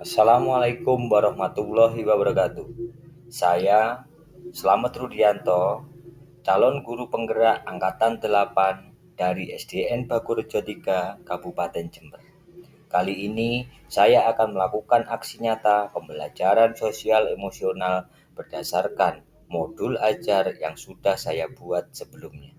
Assalamualaikum warahmatullahi wabarakatuh. Saya Slamet Rudianto, calon guru penggerak Angkatan 8 dari SDN Bagurejo 3, Kabupaten Jember. Kali ini saya akan melakukan aksi nyata pembelajaran sosial emosional berdasarkan modul ajar yang sudah saya buat sebelumnya.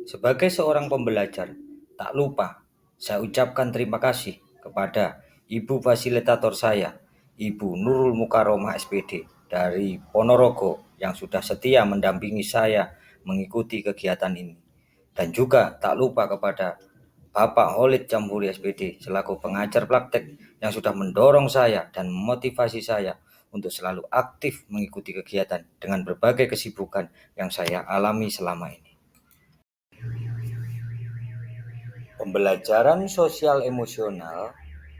Sebagai seorang pembelajar, tak lupa saya ucapkan terima kasih kepada Ibu Fasilitator saya, Ibu Nurul Mukaromah SPD dari Ponorogo yang sudah setia mendampingi saya mengikuti kegiatan ini. Dan juga tak lupa kepada Bapak Holid Jamburi SPD selaku pengajar praktek yang sudah mendorong saya dan memotivasi saya untuk selalu aktif mengikuti kegiatan dengan berbagai kesibukan yang saya alami selama ini. Pembelajaran sosial emosional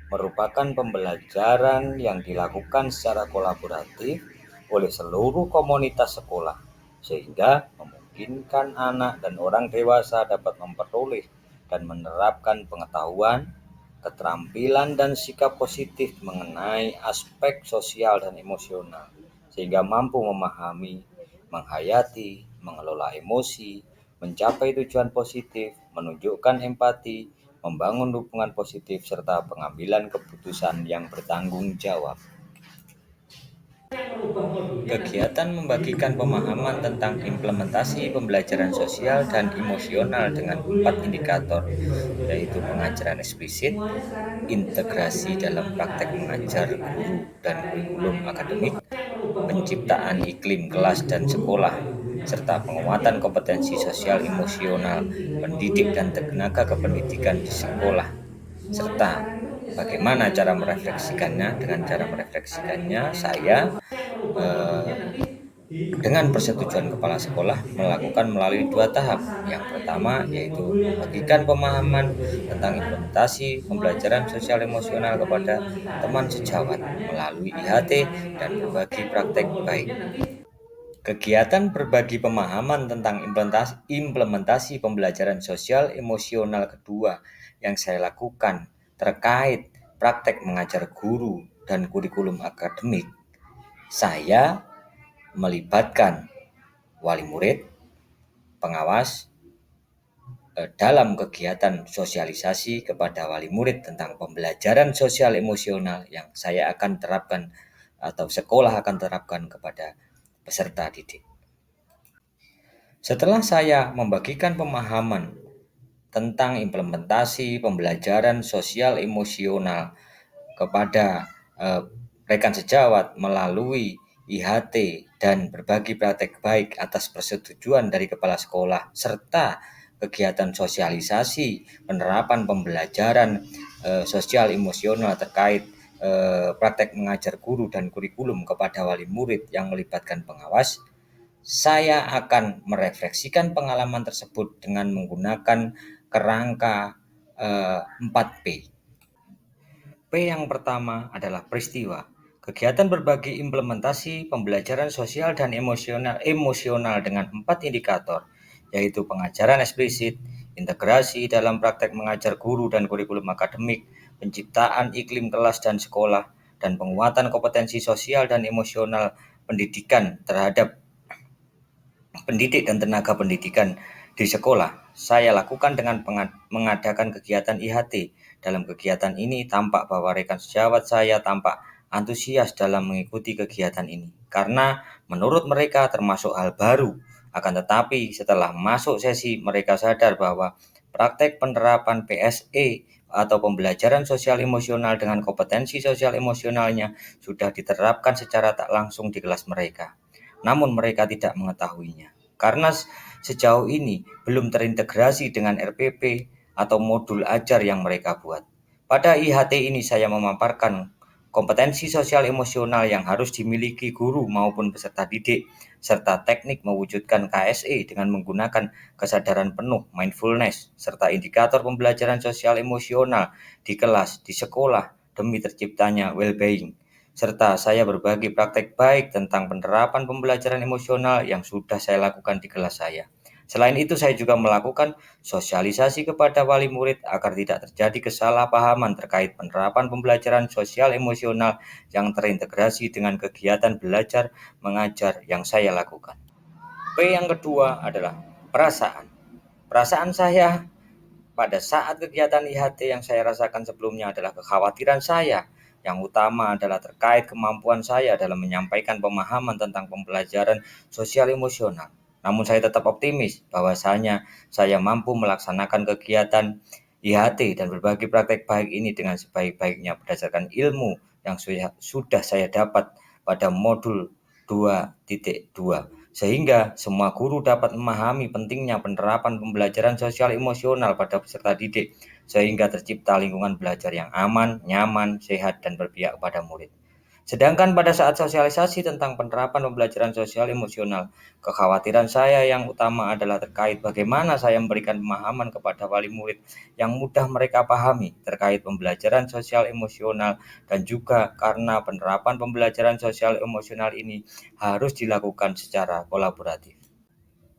merupakan pembelajaran yang dilakukan secara kolaboratif oleh seluruh komunitas sekolah, sehingga memungkinkan anak dan orang dewasa dapat memperoleh dan menerapkan pengetahuan, keterampilan, dan sikap positif mengenai aspek sosial dan emosional, sehingga mampu memahami, menghayati, mengelola emosi, mencapai tujuan positif, menunjukkan empati, membangun hubungan positif, serta pengambilan keputusan yang bertanggung jawab. Kegiatan membagikan pemahaman tentang implementasi pembelajaran sosial dan emosional dengan 4 indikator, yaitu pengajaran eksplisit, integrasi dalam praktek mengajar guru dan kurikulum akademik, penciptaan iklim kelas dan sekolah, serta penguatan kompetensi sosial emosional pendidik dan tenaga kependidikan di sekolah, serta bagaimana cara merefleksikannya. Dengan cara merefleksikannya, saya dengan persetujuan kepala sekolah melakukan melalui 2 tahap. Yang pertama yaitu membagikan pemahaman tentang implementasi pembelajaran sosial emosional kepada teman sejawat melalui IHT dan berbagi praktek baik. Kegiatan berbagi pemahaman tentang implementasi pembelajaran sosial emosional kedua yang saya lakukan terkait praktek mengajar guru dan kurikulum akademik, saya melibatkan wali murid, pengawas, dalam kegiatan sosialisasi kepada wali murid tentang pembelajaran sosial emosional yang saya akan terapkan atau sekolah akan terapkan kepada peserta didik. Setelah saya membagikan pemahaman tentang implementasi pembelajaran sosial emosional kepada rekan sejawat melalui IHT dan berbagi praktek baik atas persetujuan dari kepala sekolah serta kegiatan sosialisasi penerapan pembelajaran sosial emosional terkait praktek mengajar guru dan kurikulum kepada wali murid yang melibatkan pengawas, saya akan merefleksikan pengalaman tersebut dengan menggunakan kerangka 4P. P yang pertama adalah peristiwa. Kegiatan berbagi implementasi pembelajaran sosial dan emosional dengan 4 indikator, yaitu pengajaran eksplisit, integrasi dalam praktek mengajar guru dan kurikulum akademik, penciptaan iklim kelas dan sekolah, dan penguatan kompetensi sosial dan emosional pendidikan terhadap pendidik dan tenaga pendidikan di sekolah. Saya lakukan dengan mengadakan kegiatan IHT. Dalam kegiatan ini tampak bahwa rekan sejawat saya tampak antusias dalam mengikuti kegiatan ini karena menurut mereka termasuk hal baru. Akan tetapi setelah masuk sesi mereka sadar bahwa praktek penerapan PSE atau pembelajaran sosial emosional dengan kompetensi sosial emosionalnya sudah diterapkan secara tak langsung di kelas mereka. Namun mereka tidak mengetahuinya karena sejauh ini belum terintegrasi dengan RPP atau modul ajar yang mereka buat. Pada IHT ini saya memaparkan kompetensi sosial emosional yang harus dimiliki guru maupun peserta didik, serta teknik mewujudkan KSE dengan menggunakan kesadaran penuh, mindfulness, serta indikator pembelajaran sosial emosional di kelas, di sekolah, demi terciptanya well-being. Serta saya berbagi praktek baik tentang penerapan pembelajaran emosional yang sudah saya lakukan di kelas saya. Selain itu, saya juga melakukan sosialisasi kepada wali murid agar tidak terjadi kesalahpahaman terkait penerapan pembelajaran sosial emosional yang terintegrasi dengan kegiatan belajar mengajar yang saya lakukan. P yang kedua adalah perasaan. Perasaan saya pada saat kegiatan IHT yang saya rasakan sebelumnya adalah kekhawatiran saya. Yang utama adalah terkait kemampuan saya dalam menyampaikan pemahaman tentang pembelajaran sosial emosional. Namun saya tetap optimis bahwasanya saya mampu melaksanakan kegiatan IHT dan berbagi praktek baik ini dengan sebaik-baiknya berdasarkan ilmu yang sudah saya dapat pada modul 2.2, sehingga semua guru dapat memahami pentingnya penerapan pembelajaran sosial emosional pada peserta didik, sehingga tercipta lingkungan belajar yang aman, nyaman, sehat, dan berpihak kepada murid. Sedangkan pada saat sosialisasi tentang penerapan pembelajaran sosial emosional, kekhawatiran saya yang utama adalah terkait bagaimana saya memberikan pemahaman kepada wali murid yang mudah mereka pahami terkait pembelajaran sosial emosional, dan juga karena penerapan pembelajaran sosial emosional ini harus dilakukan secara kolaboratif.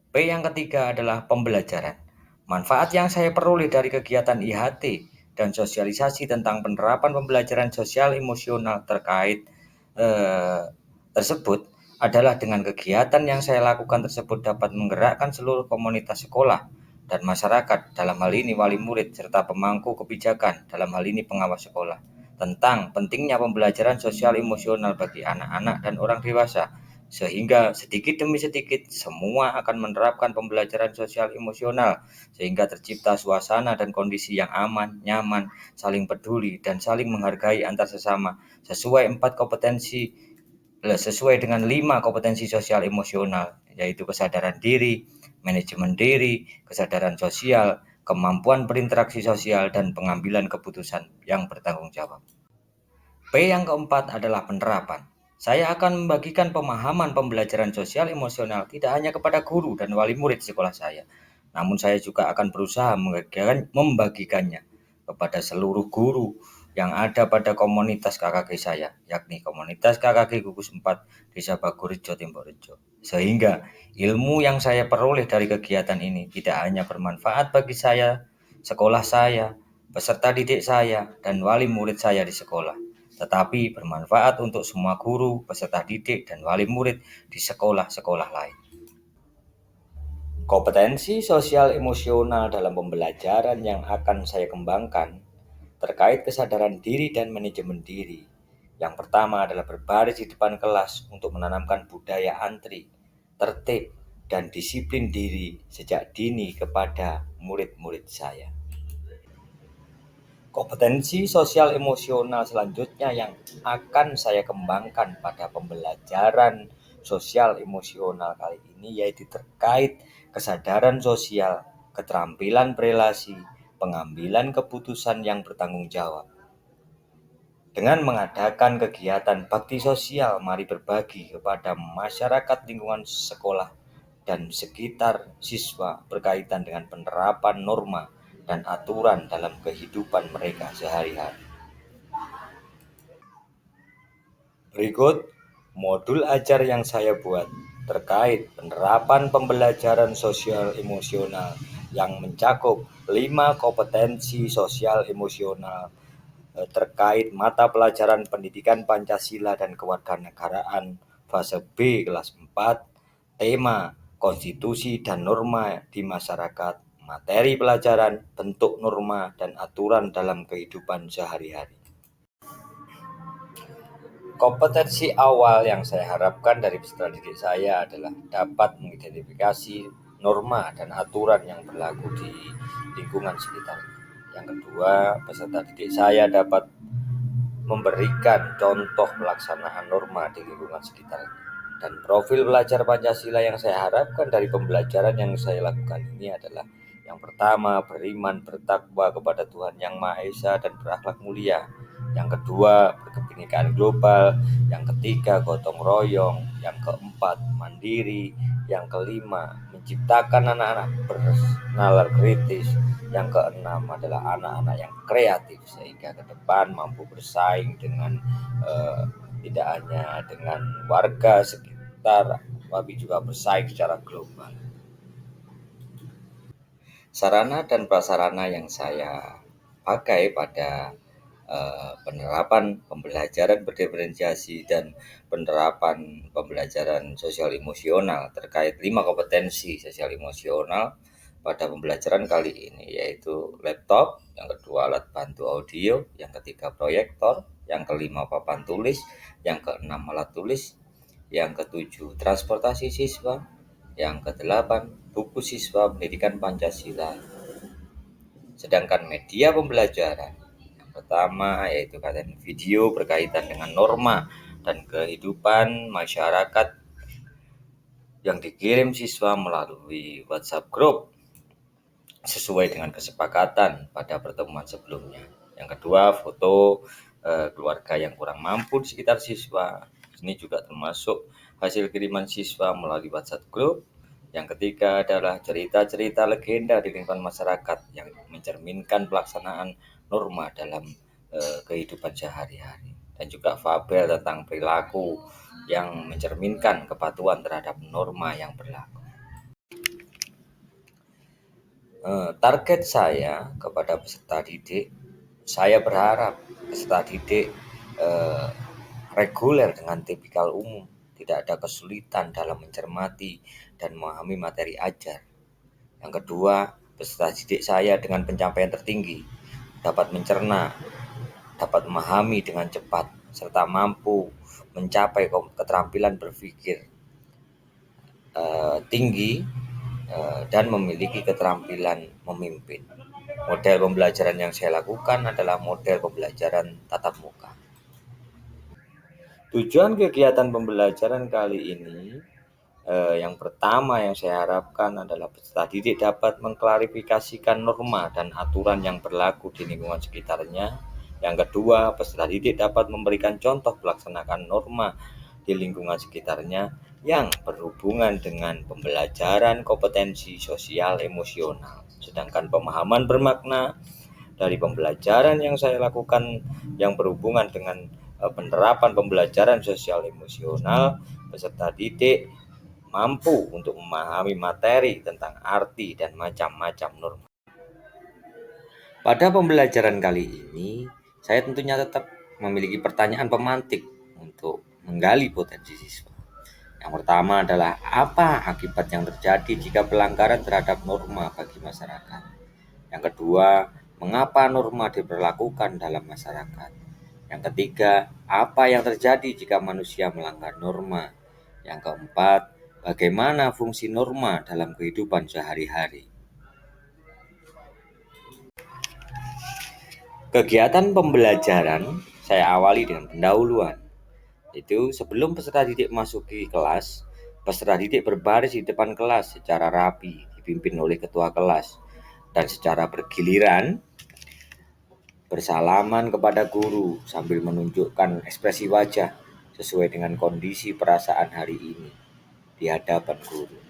P yang ketiga adalah pembelajaran. Manfaat yang saya peroleh dari kegiatan IHT dan sosialisasi tentang penerapan pembelajaran sosial emosional terkait eh, tersebut adalah dengan kegiatan yang saya lakukan tersebut dapat menggerakkan seluruh komunitas sekolah dan masyarakat, dalam hal ini wali murid serta pemangku kebijakan, dalam hal ini pengawas sekolah, tentang pentingnya pembelajaran sosial emosional bagi anak-anak dan orang dewasa, sehingga sedikit demi sedikit semua akan menerapkan pembelajaran sosial emosional, sehingga tercipta suasana dan kondisi yang aman, nyaman, saling peduli, dan saling menghargai antar sesama sesuai dengan 5 kompetensi sosial emosional, yaitu kesadaran diri, manajemen diri, kesadaran sosial, kemampuan berinteraksi sosial, dan pengambilan keputusan yang bertanggung jawab. P yang keempat adalah penerapan. Saya akan membagikan pemahaman pembelajaran sosial emosional tidak hanya kepada guru dan wali murid sekolah saya, namun saya juga akan berusaha membagikannya kepada seluruh guru yang ada pada komunitas KKG saya, yakni komunitas KKG Gugus 4 Desa Bagurejo, Timborejo. Sehingga ilmu yang saya peroleh dari kegiatan ini tidak hanya bermanfaat bagi saya, sekolah saya, peserta didik saya, dan wali murid saya di sekolah, tetapi bermanfaat untuk semua guru, peserta didik, dan wali murid di sekolah-sekolah lain. Kompetensi sosial emosional dalam pembelajaran yang akan saya kembangkan terkait kesadaran diri dan manajemen diri. Yang pertama adalah berbaris di depan kelas untuk menanamkan budaya antri, tertib, dan disiplin diri sejak dini kepada murid-murid saya. Kompetensi sosial emosional selanjutnya yang akan saya kembangkan pada pembelajaran sosial emosional kali ini yaitu terkait kesadaran sosial, keterampilan berelasi, pengambilan keputusan yang bertanggung jawab. Dengan mengadakan kegiatan bakti sosial, mari berbagi kepada masyarakat lingkungan sekolah dan sekitar siswa berkaitan dengan penerapan norma dan aturan dalam kehidupan mereka sehari-hari. Berikut modul ajar yang saya buat terkait penerapan pembelajaran sosial emosional yang mencakup 5 kompetensi sosial emosional terkait mata pelajaran pendidikan Pancasila dan kewarganegaraan fase B kelas 4, tema konstitusi dan norma di masyarakat, materi pelajaran, bentuk norma dan aturan dalam kehidupan sehari-hari. Kompetensi awal yang saya harapkan dari peserta didik saya adalah dapat mengidentifikasi norma dan aturan yang berlaku di lingkungan sekitar. Yang kedua, peserta didik saya dapat memberikan contoh pelaksanaan norma di lingkungan sekitar. Dan profil belajar Pancasila yang saya harapkan dari pembelajaran yang saya lakukan ini adalah yang pertama, beriman bertakwa kepada Tuhan Yang Maha Esa dan berakhlak mulia. Yang kedua, berkebinekaan global. Yang ketiga, gotong royong. Yang keempat, mandiri. Yang kelima, menciptakan anak-anak bernalar kritis. Yang keenam adalah anak-anak yang kreatif sehingga ke depan mampu bersaing dengan tidak hanya dengan warga sekitar, tapi juga bersaing secara global. Sarana dan prasarana yang saya pakai pada penerapan pembelajaran berdiferensiasi dan penerapan pembelajaran sosial emosional terkait 5 kompetensi sosial emosional pada pembelajaran kali ini, yaitu laptop, yang kedua alat bantu audio, yang ketiga proyektor, yang kelima papan tulis, yang keenam alat tulis, yang ketujuh transportasi siswa, yang kedelapan buku siswa pendidikan Pancasila. Sedangkan media pembelajaran yang pertama yaitu konten video berkaitan dengan norma dan kehidupan masyarakat yang dikirim siswa melalui WhatsApp Group sesuai dengan kesepakatan pada pertemuan sebelumnya. Yang kedua, foto keluarga yang kurang mampu di sekitar siswa. Ini juga termasuk hasil kiriman siswa melalui WhatsApp Group. Yang ketiga adalah cerita-cerita legenda di lingkungan masyarakat yang mencerminkan pelaksanaan norma dalam kehidupan sehari-hari. Dan juga fabel tentang perilaku yang mencerminkan kepatuhan terhadap norma yang berlaku. Target saya kepada peserta didik, saya berharap peserta didik reguler dengan tipikal umum, tidak ada kesulitan dalam mencermati dan memahami materi ajar. Yang kedua, peserta didik saya dengan pencapaian tertinggi dapat mencerna, dapat memahami dengan cepat, serta mampu mencapai keterampilan berpikir tinggi dan memiliki keterampilan memimpin. Model pembelajaran yang saya lakukan adalah model pembelajaran tatap muka. Tujuan kegiatan pembelajaran kali ini yang pertama yang saya harapkan adalah peserta didik dapat mengklarifikasikan norma dan aturan yang berlaku di lingkungan sekitarnya. Yang kedua, peserta didik dapat memberikan contoh pelaksanaan norma di lingkungan sekitarnya yang berhubungan dengan pembelajaran kompetensi sosial emosional. Sedangkan pemahaman bermakna dari pembelajaran yang saya lakukan yang berhubungan dengan penerapan pembelajaran sosial emosional, peserta didik mampu untuk memahami materi tentang arti dan macam-macam norma. Pada pembelajaran kali ini, saya tentunya tetap memiliki pertanyaan pemantik untuk menggali potensi siswa. Yang pertama adalah apa akibat yang terjadi jika pelanggaran terhadap norma bagi masyarakat. Yang kedua, mengapa norma diberlakukan dalam masyarakat. Yang ketiga, apa yang terjadi jika manusia melanggar norma. Yang keempat, bagaimana fungsi norma dalam kehidupan sehari-hari. Kegiatan pembelajaran saya awali dengan pendahuluan. Itu sebelum peserta didik masuki kelas, peserta didik berbaris di depan kelas secara rapi, dipimpin oleh ketua kelas, dan secara bergiliran bersalaman kepada guru sambil menunjukkan ekspresi wajah sesuai dengan kondisi perasaan hari ini di hadapan guru.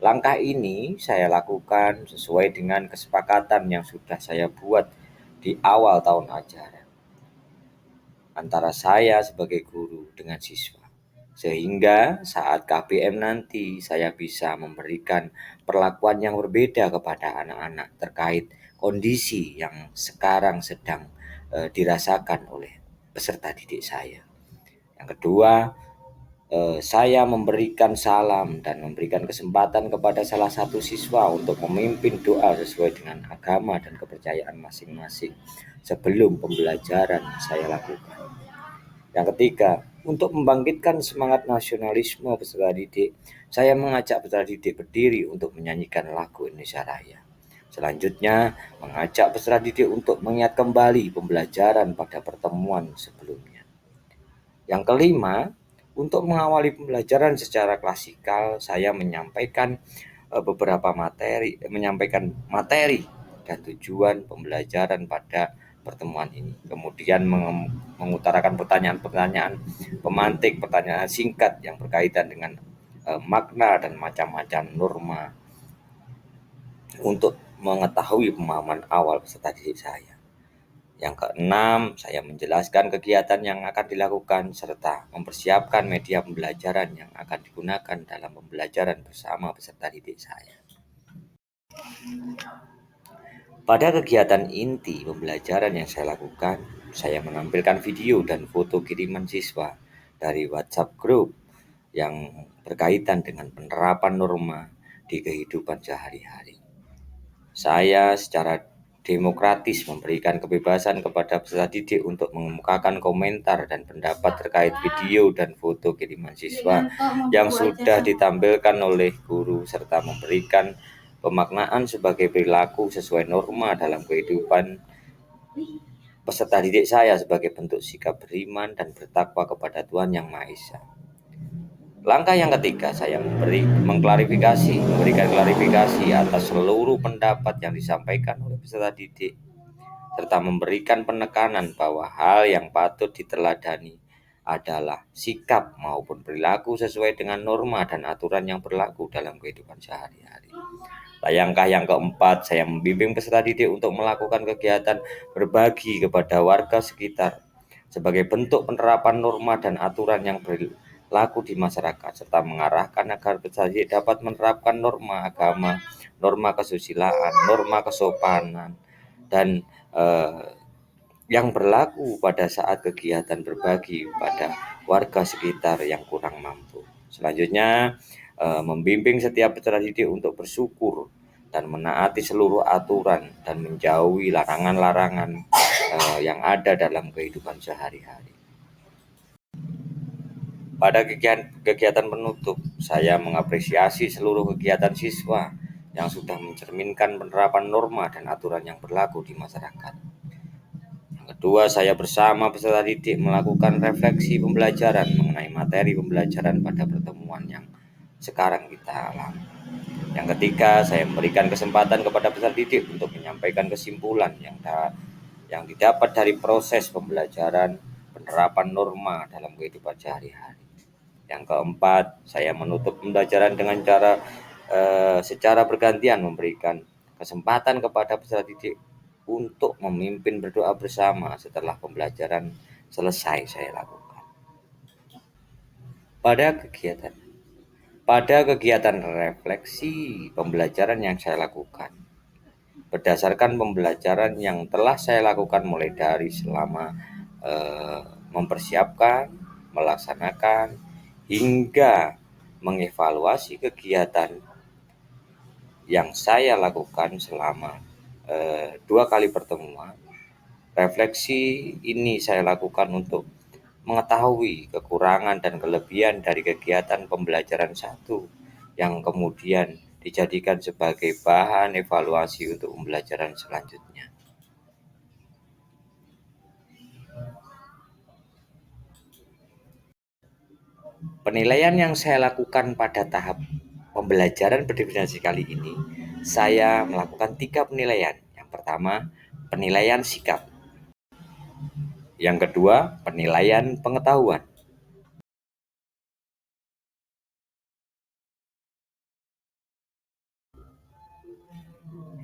Langkah ini saya lakukan sesuai dengan kesepakatan yang sudah saya buat di awal tahun ajaran antara saya sebagai guru dengan siswa. Sehingga saat KBM nanti saya bisa memberikan perlakuan yang berbeda kepada anak-anak terkait kondisi yang sekarang sedang dirasakan oleh peserta didik saya. Yang kedua, saya memberikan salam dan memberikan kesempatan kepada salah satu siswa untuk memimpin doa sesuai dengan agama dan kepercayaan masing-masing sebelum pembelajaran saya lakukan. Yang ketiga, untuk membangkitkan semangat nasionalisme peserta didik, saya mengajak peserta didik berdiri untuk menyanyikan lagu Indonesia Raya. Selanjutnya, mengajak peserta didik untuk mengingat kembali pembelajaran pada pertemuan sebelumnya. Yang kelima, untuk mengawali pembelajaran secara klasikal, saya menyampaikan menyampaikan materi dan tujuan pembelajaran pada pertemuan ini. Kemudian mengutarakan pertanyaan-pertanyaan pemantik, pertanyaan singkat yang berkaitan dengan makna dan macam-macam norma untuk mengetahui pemahaman awal peserta didik saya. Yang keenam, saya menjelaskan kegiatan yang akan dilakukan serta mempersiapkan media pembelajaran yang akan digunakan dalam pembelajaran bersama peserta didik saya. Pada kegiatan inti pembelajaran yang saya lakukan, saya menampilkan video dan foto kiriman siswa dari WhatsApp Group yang berkaitan dengan penerapan norma di kehidupan sehari-hari. Saya secara demokratis memberikan kebebasan kepada peserta didik untuk mengemukakan komentar dan pendapat terkait video dan foto kiriman siswa yang sudah ditampilkan oleh guru, serta memberikan pemaknaan sebagai perilaku sesuai norma dalam kehidupan peserta didik saya sebagai bentuk sikap beriman dan bertakwa kepada Tuhan Yang Maha Esa. Langkah yang ketiga, saya memberikan klarifikasi atas seluruh pendapat yang disampaikan oleh peserta didik, serta memberikan penekanan bahwa hal yang patut diteladani adalah sikap maupun perilaku sesuai dengan norma dan aturan yang berlaku dalam kehidupan sehari-hari. Langkah yang keempat, saya membimbing peserta didik untuk melakukan kegiatan berbagi kepada warga sekitar sebagai bentuk penerapan norma dan aturan yang berlaku di masyarakat, serta mengarahkan agar peserta didik dapat menerapkan norma agama, norma kesusilaan, norma kesopanan, dan yang berlaku pada saat kegiatan berbagi pada warga sekitar yang kurang mampu. Selanjutnya, membimbing setiap peserta didik untuk bersyukur dan menaati seluruh aturan dan menjauhi larangan-larangan yang ada dalam kehidupan sehari-hari. Pada kegiatan penutup, saya mengapresiasi seluruh kegiatan siswa yang sudah mencerminkan penerapan norma dan aturan yang berlaku di masyarakat. Yang kedua, saya bersama peserta didik melakukan refleksi pembelajaran mengenai materi pembelajaran pada pertemuan yang sekarang kita alami. Yang ketiga, saya memberikan kesempatan kepada peserta didik untuk menyampaikan kesimpulan yang didapat dari proses pembelajaran penerapan norma dalam kehidupan sehari-hari. Yang keempat, saya menutup pembelajaran dengan secara bergantian memberikan kesempatan kepada peserta didik untuk memimpin berdoa bersama setelah pembelajaran selesai saya lakukan. Pada kegiatan refleksi pembelajaran yang saya lakukan, berdasarkan pembelajaran yang telah saya lakukan mulai dari selama mempersiapkan, melaksanakan, hingga mengevaluasi kegiatan yang saya lakukan selama 2 kali pertemuan. Refleksi ini saya lakukan untuk mengetahui kekurangan dan kelebihan dari kegiatan pembelajaran satu yang kemudian dijadikan sebagai bahan evaluasi untuk pembelajaran selanjutnya. Penilaian yang saya lakukan pada tahap pembelajaran berdefinisi kali ini, saya melakukan 3 penilaian. Yang pertama, penilaian sikap. Yang kedua, penilaian pengetahuan.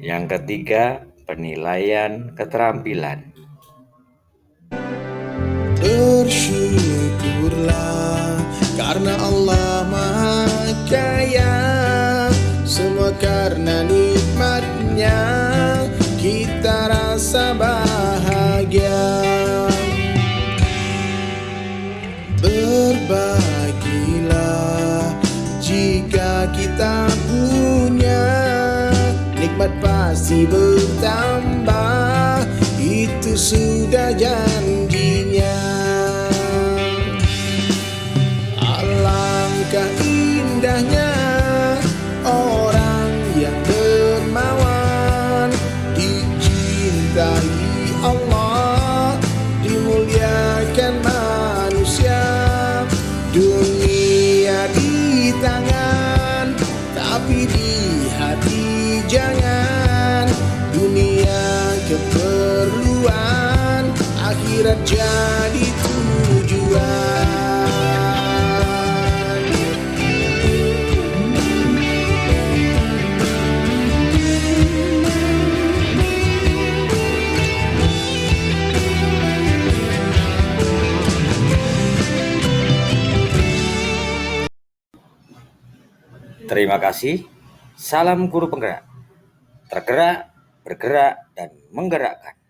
Yang ketiga, penilaian keterampilan. Bersyukurlah karena Allah Maha Kaya, semua karena nikmat-Nya kita rasa bahagia. Berbagilah jika kita punya, nikmat pasti bertambah, itu sudah janjinya. Alangkah indahnya orang yang dermawan, dicintai Allah, dimuliakan manusia. Dunia di tangan, tapi di hati jangan. Dunia keperluan, akhirat jadi tujuan. Terima kasih. Salam guru penggerak. Tergerak, bergerak, dan menggerakkan.